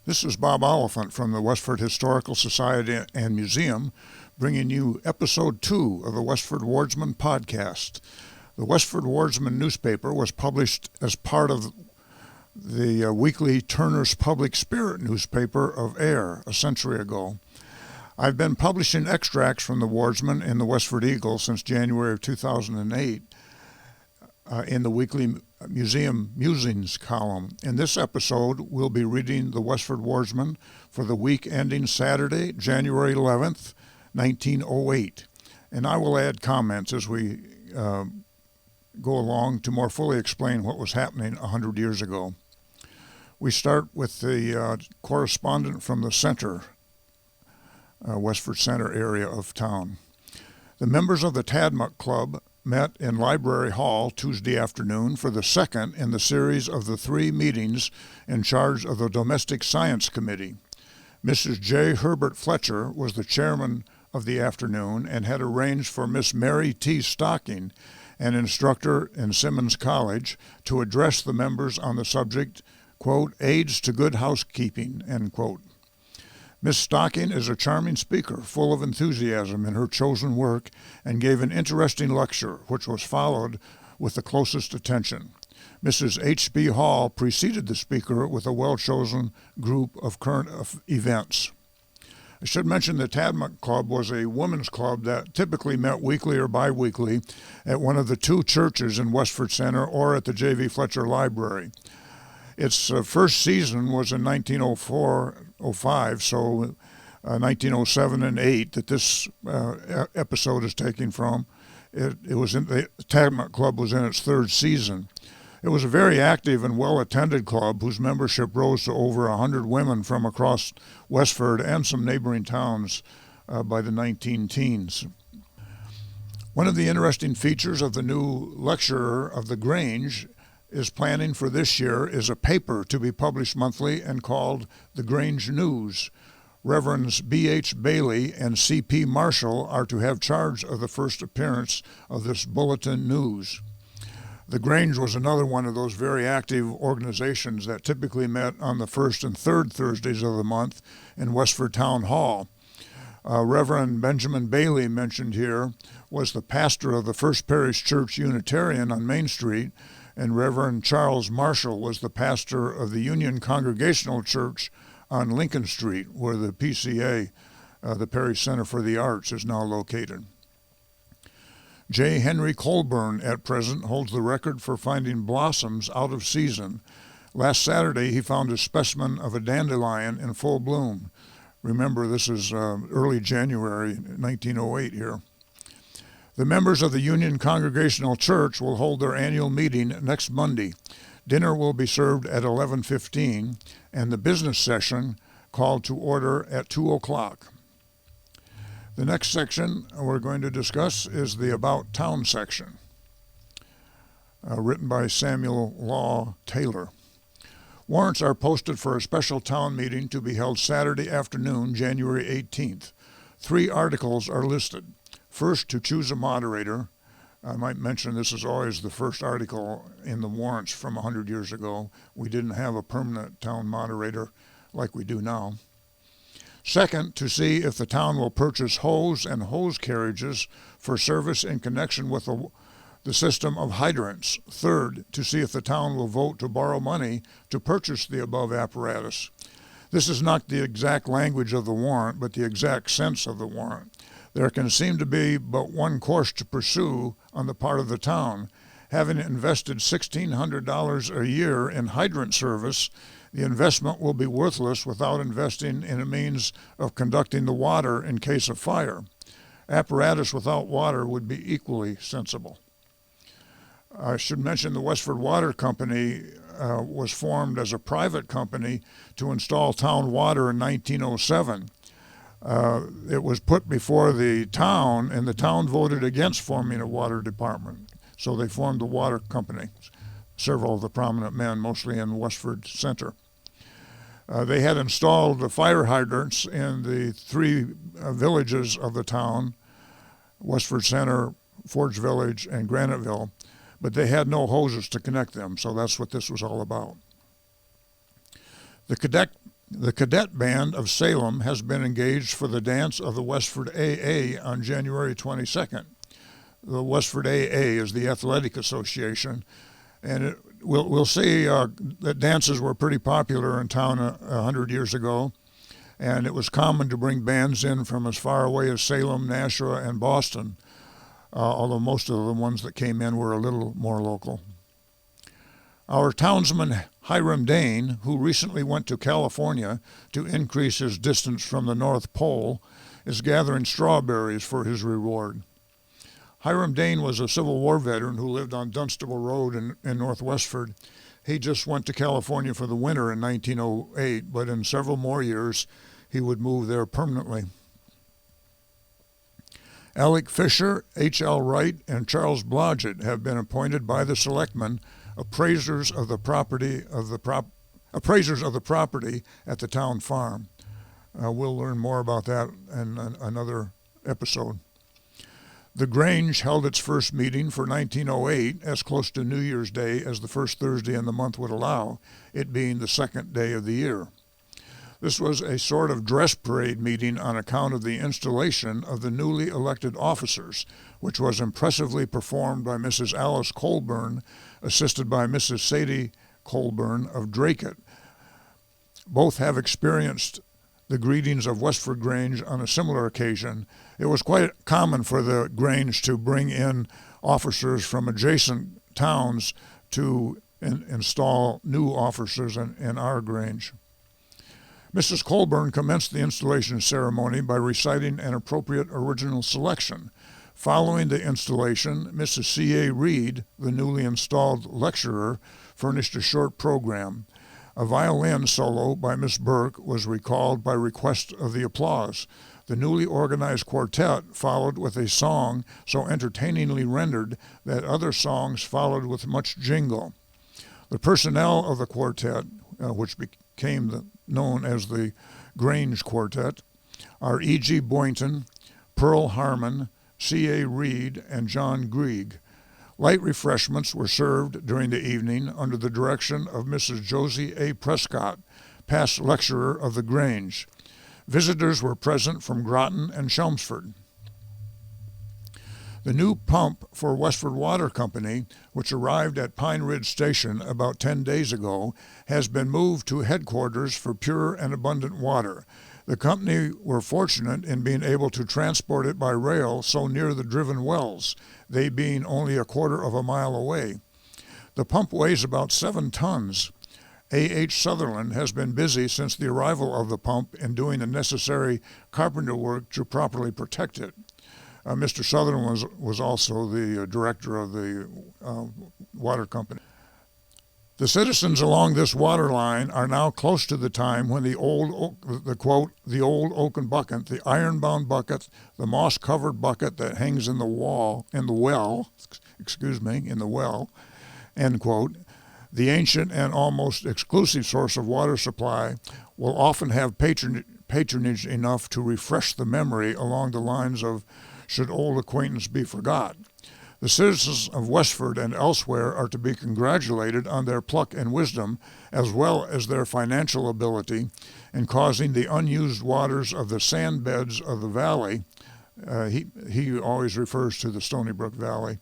This is Bob Oliphant from the Westford Historical Society and Museum, bringing you Episode 2 of the Westford Wardsman podcast. The Westford Wardsman newspaper was published as part of the weekly Turner's Public Spirit newspaper of Ayer a century ago. I've been publishing extracts from the Wardsman in the Westford Eagle since January of 2008 in the weekly Museum Musings column. In this episode, we'll be reading the Westford Wardsman for the week ending Saturday, January 11th, 1908. And I will add comments as we go along to more fully explain what was happening 100 years ago. We start with the correspondent from the center, Westford Center area of town. The members of the Tadmuck Club met in Library Hall Tuesday afternoon for the second in the series of the 3 meetings in charge of the Domestic Science Committee. Mrs. J. Herbert Fletcher was the chairman of the afternoon and had arranged for Miss Mary T. Stocking, an instructor in Simmons College, to address the members on the subject, quote, "Aids to Good Housekeeping," end quote. Miss Stocking is a charming speaker, full of enthusiasm in her chosen work, and gave an interesting lecture, which was followed with the closest attention. Mrs. H.B. Hall preceded the speaker with a well-chosen group of current events. I should mention the Tadmuck Club was a women's club that typically met weekly or bi-weekly at one of the 2 churches in Westford Center or at the J.V. Fletcher Library. Its first season was in 1904-05, so 1907 and 8 that this episode is taken from. It was in the Tadmuck Club was in its 3rd season. It was a very active and well-attended club whose membership rose to over 100 women from across Westford and some neighboring towns by the 19-teens. One of the interesting features of the new lecturer of the Grange is planning for this year is a paper to be published monthly and called The Grange News. Reverends B.H. Bailey and C.P. Marshall are to have charge of the first appearance of this bulletin news. The Grange was another one of those very active organizations that typically met on the 1st and 3rd Thursdays of the month in Westford Town Hall. Reverend Benjamin Bailey, mentioned here, was the pastor of the First Parish Church Unitarian on Main Street, and Reverend Charles Marshall was the pastor of the Union Congregational Church on Lincoln Street, where the PCA, the Parish Center for the Arts, is now located. J. Henry Colburn, at present, holds the record for finding blossoms out of season. Last Saturday, he found a specimen of a dandelion in full bloom. Remember, this is early January 1908 here. The members of the Union Congregational Church will hold their annual meeting next Monday. Dinner will be served at 11:15, and the business session called to order at 2 o'clock. The next section we're going to discuss is the About Town section, written by Samuel Law Taylor. Warrants are posted for a special town meeting to be held Saturday afternoon, January 18th. 3 articles are listed. First, to choose a moderator. I might mention this is always the first article in the warrants from 100 years ago. We didn't have a permanent town moderator like we do now. Second, to see if the town will purchase hose and hose carriages for service in connection with the system of hydrants. Third, to see if the town will vote to borrow money to purchase the above apparatus. This is not the exact language of the warrant, but the exact sense of the warrant. There can seem to be but one course to pursue on the part of the town. Having invested $1,600 a year in hydrant service, the investment will be worthless without investing in a means of conducting the water in case of fire. Apparatus without water would be equally sensible. I should mention the Westford Water Company was formed as a private company to install town water in 1907. It was put before the town, and the town voted against forming a water department. So they formed the water company, several of the prominent men, mostly in Westford Center. They had installed the fire hydrants in the 3 villages of the town, Westford Center, Forge Village, and Graniteville, but they had no hoses to connect them, so that's what this was all about. The The Cadet Band of Salem has been engaged for the dance of the Westford Aaa on January 22nd. The Westford Aaa is the athletic association, and we'll see that dances were pretty popular in town 100 years ago, and it was common to bring bands in from as far away as Salem, Nashua, and Boston, although most of the ones that came in were a little more local. Our townsman Hiram Dane, who recently went to California to increase his distance from the North Pole, is gathering strawberries for his reward. Hiram Dane was a Civil War veteran who lived on Dunstable Road in North Westford. He just went to California for the winter in 1908, but in several more years he would move there permanently. Alec Fisher, H.L. Wright, and Charles Blodgett have been appointed by the selectmen appraisers of the property at the town farm. We'll learn more about that in another episode. The Grange held its first meeting for 1908 as close to New Year's Day as the first Thursday in the month would allow, it being the second day of the year. This was a sort of dress parade meeting on account of the installation of the newly elected officers, which was impressively performed by Mrs. Alice Colburn, assisted by Mrs. Sadie Colburn of Dracut. Both have experienced the greetings of Westford Grange on a similar occasion. It was quite common for the Grange to bring in officers from adjacent towns to install new officers in our Grange. Mrs. Colburn commenced the installation ceremony by reciting an appropriate original selection. Following the installation, Mrs. C.A. Reed, the newly installed lecturer, furnished a short program. A violin solo by Miss Burke was recalled by request of the applause. The newly organized quartet followed with a song so entertainingly rendered that other songs followed with much jingle. The personnel of the quartet, which became known as the Grange Quartet, are E.G. Boynton, Pearl Harmon, C.A. Reed, and John Grieg. Light refreshments were served during the evening under the direction of Mrs. Josie A. Prescott, past lecturer of the Grange. Visitors were present from Groton and Chelmsford. The new pump for Westford Water Company, which arrived at Pine Ridge Station about 10 days ago, has been moved to headquarters for pure and abundant water. The company were fortunate in being able to transport it by rail so near the driven wells, they being only a quarter of a mile away. The pump weighs about 7 tons. A.H. Sutherland has been busy since the arrival of the pump in doing the necessary carpenter work to properly protect it. Mr. Sutherland was also the director of the water company. The citizens along this water line are now close to the time when the old oaken bucket, the iron-bound bucket, the moss-covered bucket that hangs in the well, end quote, the ancient and almost exclusive source of water supply, will often have patronage enough to refresh the memory along the lines of "Should old acquaintance be forgot?" The citizens of Westford and elsewhere are to be congratulated on their pluck and wisdom, as well as their financial ability in causing the unused waters of the sand beds of the valley, he always refers to the Stony Brook Valley,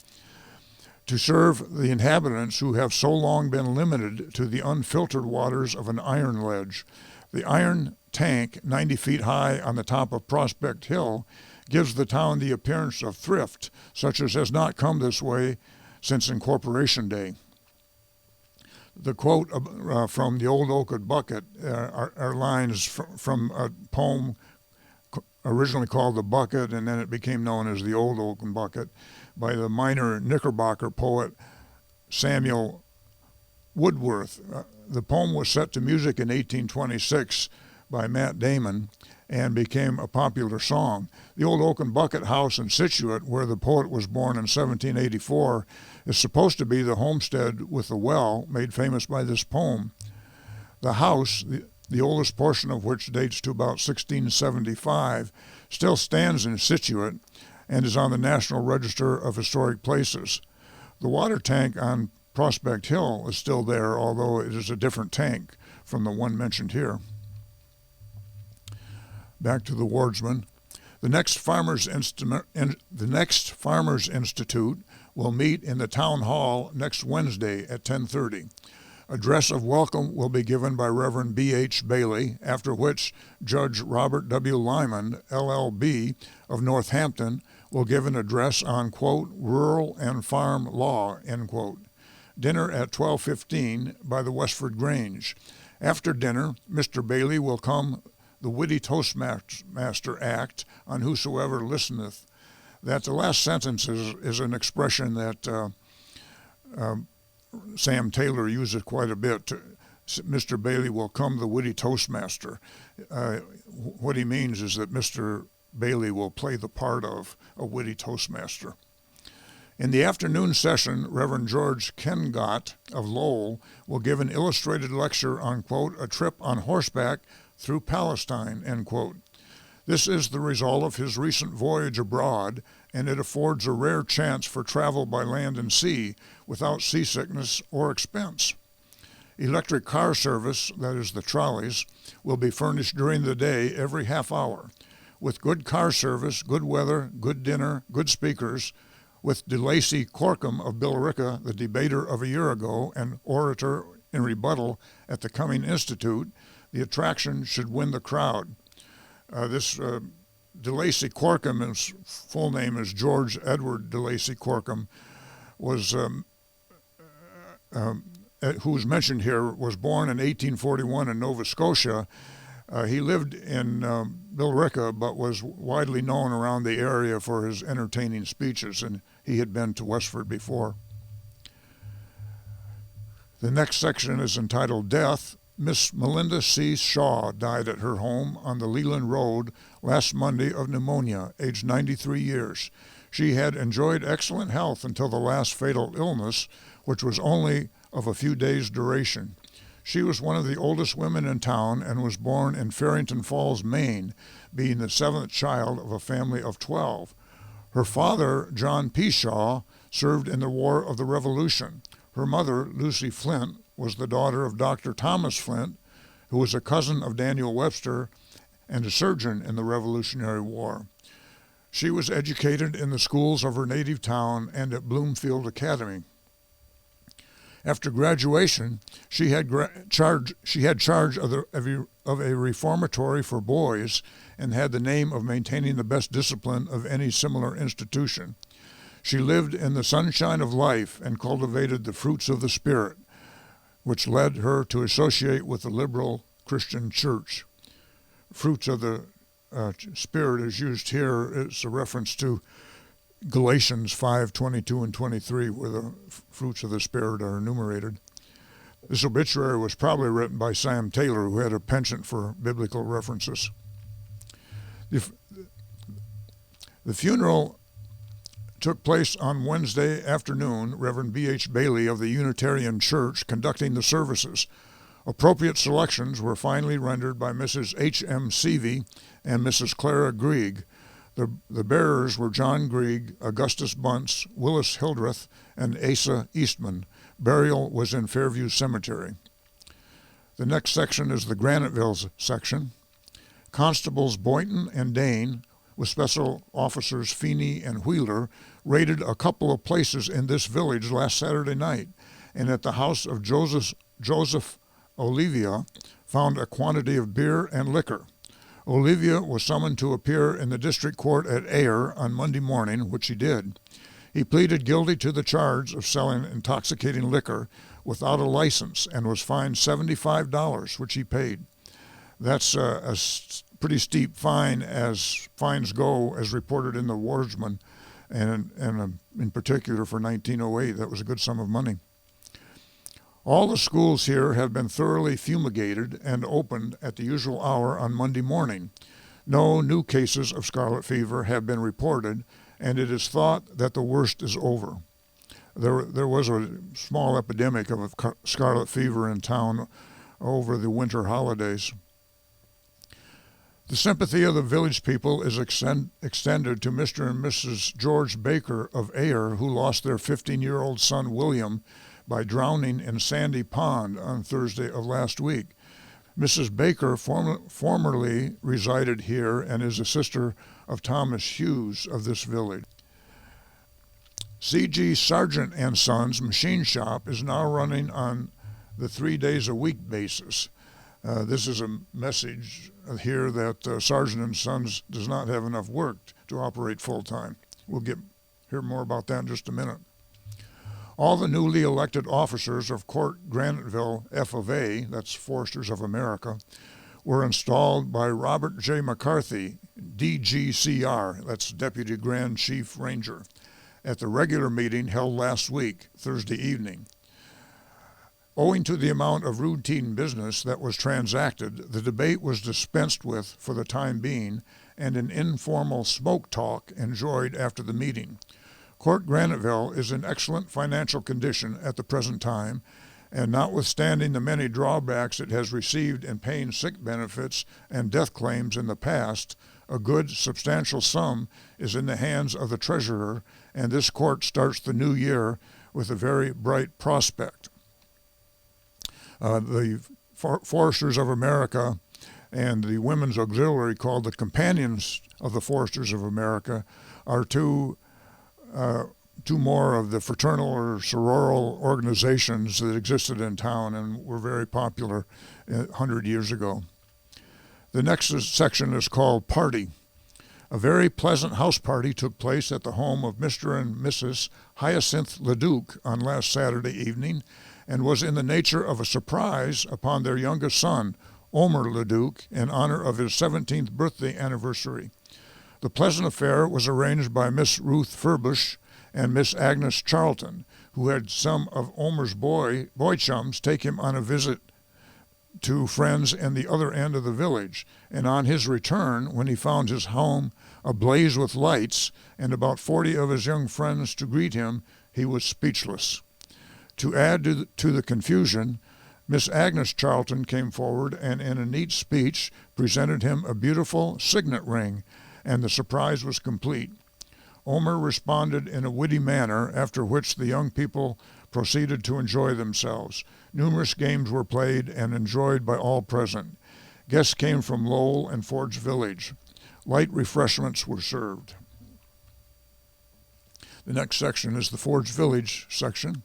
to serve the inhabitants who have so long been limited to the unfiltered waters of an iron ledge. The iron tank, 90 feet high on the top of Prospect Hill, gives the town the appearance of thrift, such as has not come this way since Incorporation Day. The quote from the Old Oaken Bucket are lines from a poem originally called The Bucket, and then it became known as the Old Oaken Bucket, by the minor Knickerbocker poet Samuel Woodworth. The poem was set to music in 1826 by Matt Damon and became a popular song. The Old Oaken Bucket House in Scituate, where the poet was born in 1784, is supposed to be the homestead with the well made famous by this poem. The house, the oldest portion of which dates to about 1675, still stands in Scituate and is on the National Register of Historic Places. The water tank on Prospect Hill is still there, although it is a different tank from the one mentioned here. Back to the Wardsman. The next Farmers Institute will meet in the Town Hall next Wednesday at 10:30. Address of welcome will be given by Reverend B.H. Bailey, after which Judge Robert W. Lyman, LLB, of Northampton, will give an address on, quote, rural and farm law, end quote. Dinner at 12:15 by the Westford Grange. After dinner, Mr. Bailey will come the witty Toastmaster Act on whosoever listeneth. That the last sentence is an expression that Sam Taylor uses quite a bit. Mr. Bailey will come the witty Toastmaster. What he means is that Mr. Bailey will play the part of a witty Toastmaster. In the afternoon session, Reverend George Kengott of Lowell will give an illustrated lecture on, quote, a trip on horseback through Palestine, end quote. This is the result of his recent voyage abroad, and it affords a rare chance for travel by land and sea without seasickness or expense. Electric car service, that is the trolleys, will be furnished during the day every half hour. With good car service, good weather, good dinner, good speakers, with DeLacy Corkum of Billerica, the debater of a year ago and orator in rebuttal at the coming Institute, the attraction should win the crowd. This DeLacy Corkum, his full name is George Edward DeLacy Corkum, who's mentioned here, was born in 1841 in Nova Scotia. He lived in Billerica, but was widely known around the area for his entertaining speeches, and he had been to Westford before. The next section is entitled Death. Miss Melinda C. Shaw died at her home on the Leland Road last Monday of pneumonia, aged 93 years. She had enjoyed excellent health until the last fatal illness, which was only of a few days' duration. She was one of the oldest women in town and was born in Farrington Falls, Maine, being the seventh child of a family of 12. Her father, John P. Shaw, served in the War of the Revolution. Her mother, Lucy Flint, was the daughter of Dr. Thomas Flint, who was a cousin of Daniel Webster and a surgeon in the Revolutionary War. She was educated in the schools of her native town and at Bloomfield Academy. After graduation, she had charge of a reformatory for boys and had the name of maintaining the best discipline of any similar institution. She lived in the sunshine of life and cultivated the fruits of the Spirit, which led her to associate with the liberal Christian church. Fruits of the Spirit is used here. It's a reference to Galatians 5:22 and 23, where the fruits of the Spirit are enumerated. This obituary was probably written by Sam Taylor, who had a penchant for biblical references. The funeral took place on Wednesday afternoon, Reverend B.H. Bailey of the Unitarian Church conducting the services. Appropriate selections were finally rendered by Mrs. H.M. Seavey and Mrs. Clara Grieg. The bearers were John Grieg, Augustus Bunce, Willis Hildreth, and Asa Eastman. Burial was in Fairview Cemetery. The next section is the Graniteville section. Constables Boynton and Dane, with Special Officers Feeney and Wheeler, raided a couple of places in this village last Saturday night, and at the house of Joseph Olivia found a quantity of beer and liquor. Olivia was summoned to appear in the district court at Ayer on Monday morning, which he did. He pleaded guilty to the charge of selling intoxicating liquor without a license and was fined $75, which he paid. That's a pretty steep fine as fines go, as reported in the Wardsman, and in particular for 1908, that was a good sum of money. All the schools here have been thoroughly fumigated and opened at the usual hour on Monday morning. No new cases of scarlet fever have been reported, and it is thought that the worst is over. There was a small epidemic of scarlet fever in town over the winter holidays. The sympathy of the village people is extended to Mr. and Mrs. George Baker of Ayer, who lost their 15-year-old son William by drowning in Sandy Pond on Thursday of last week. Mrs. Baker formerly resided here and is a sister of Thomas Hughes of this village. C.G. Sargent and Sons Machine Shop is now running on the 3 days a week basis. This is a message here that Sargent and Sons does not have enough work to operate full-time. We'll hear more about that in just a minute. All the newly elected officers of Court Graniteville F of A, that's Foresters of America, were installed by Robert J. McCarthy, DGCR, that's Deputy Grand Chief Ranger, at the regular meeting held last week, Thursday evening. Owing to the amount of routine business that was transacted, the debate was dispensed with for the time being, and an informal smoke talk enjoyed after the meeting. Court Graniteville is in excellent financial condition at the present time, and notwithstanding the many drawbacks it has received in paying sick benefits and death claims in the past, a good, substantial sum is in the hands of the treasurer, and this court starts the new year with a very bright prospect. The Foresters of America and the Women's Auxiliary, called the Companions of the Foresters of America, are two more of the fraternal or sororal organizations that existed in town and were very popular 100 years ago. The next section is called Party. A very pleasant house party took place at the home of Mr. and Mrs. Hyacinth Leduc on last Saturday evening, and was in the nature of a surprise upon their youngest son, Omer Leduc, in honor of his 17th birthday anniversary. The pleasant affair was arranged by Miss Ruth Furbush and Miss Agnes Charlton, who had some of Omer's boy chums take him on a visit to friends in the other end of the village, and on his return, when he found his home ablaze with lights and about 40 of his young friends to greet him, he was speechless. To add to the confusion, Miss Agnes Charlton came forward and in a neat speech presented him a beautiful signet ring, and the surprise was complete. Omer responded in a witty manner, after which the young people proceeded to enjoy themselves. Numerous games were played and enjoyed by all present. Guests came from Lowell and Forge Village. Light refreshments were served. The next section is the Forge Village section.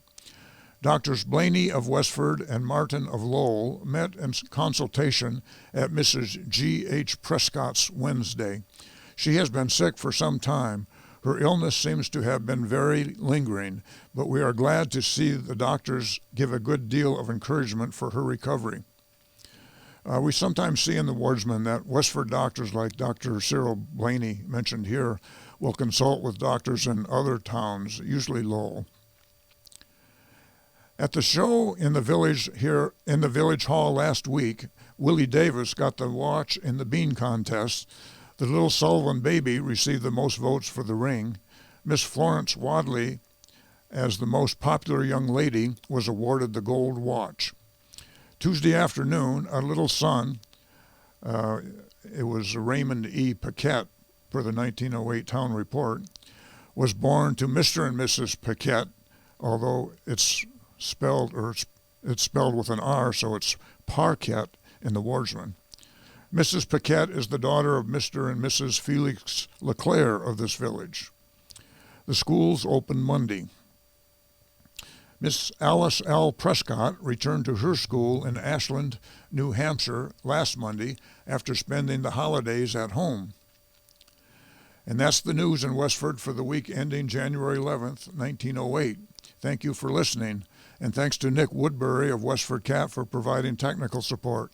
Doctors Blaney of Westford and Martin of Lowell met in consultation at Mrs. G. H. Prescott's Wednesday. She has been sick for some time. Her illness seems to have been very lingering, but we are glad to see the doctors give a good deal of encouragement for her recovery. We sometimes see in the Wardsman that Westford doctors like Dr. Cyril Blaney mentioned here will consult with doctors in other towns, usually Lowell. At the show in the village hall last week, Willie Davis got the watch in the bean contest. The little Sullivan baby received the most votes for the ring. Miss Florence Wadley, as the most popular young lady, was awarded the gold watch. Tuesday afternoon, a little son, it was Raymond E. Paquette, per the 1908 town report, was born to Mr. and Mrs. Paquette, although it's spelled with an R, so it's Parquette in the Wardsman. Mrs. Paquette is the daughter of Mr. and Mrs. Felix Leclerc of this village. The schools open Monday. Miss Alice L. Prescott returned to her school in Ashland, New Hampshire last Monday after spending the holidays at home. And that's the news in Westford for the week ending January 11th, 1908. Thank you for listening, and thanks to Nick Woodbury of WestfordCAT for providing technical support.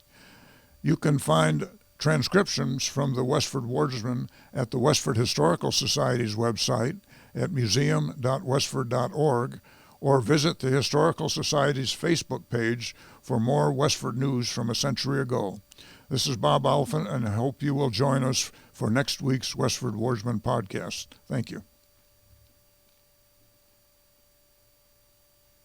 You can find transcriptions from the Westford Wardsman at the Westford Historical Society's website at museum.westford.org, or visit the Historical Society's Facebook page for more Westford news from a century ago. This is Bob Oliphant, and I hope you will join us for next week's Westford Wardsman podcast. Thank you.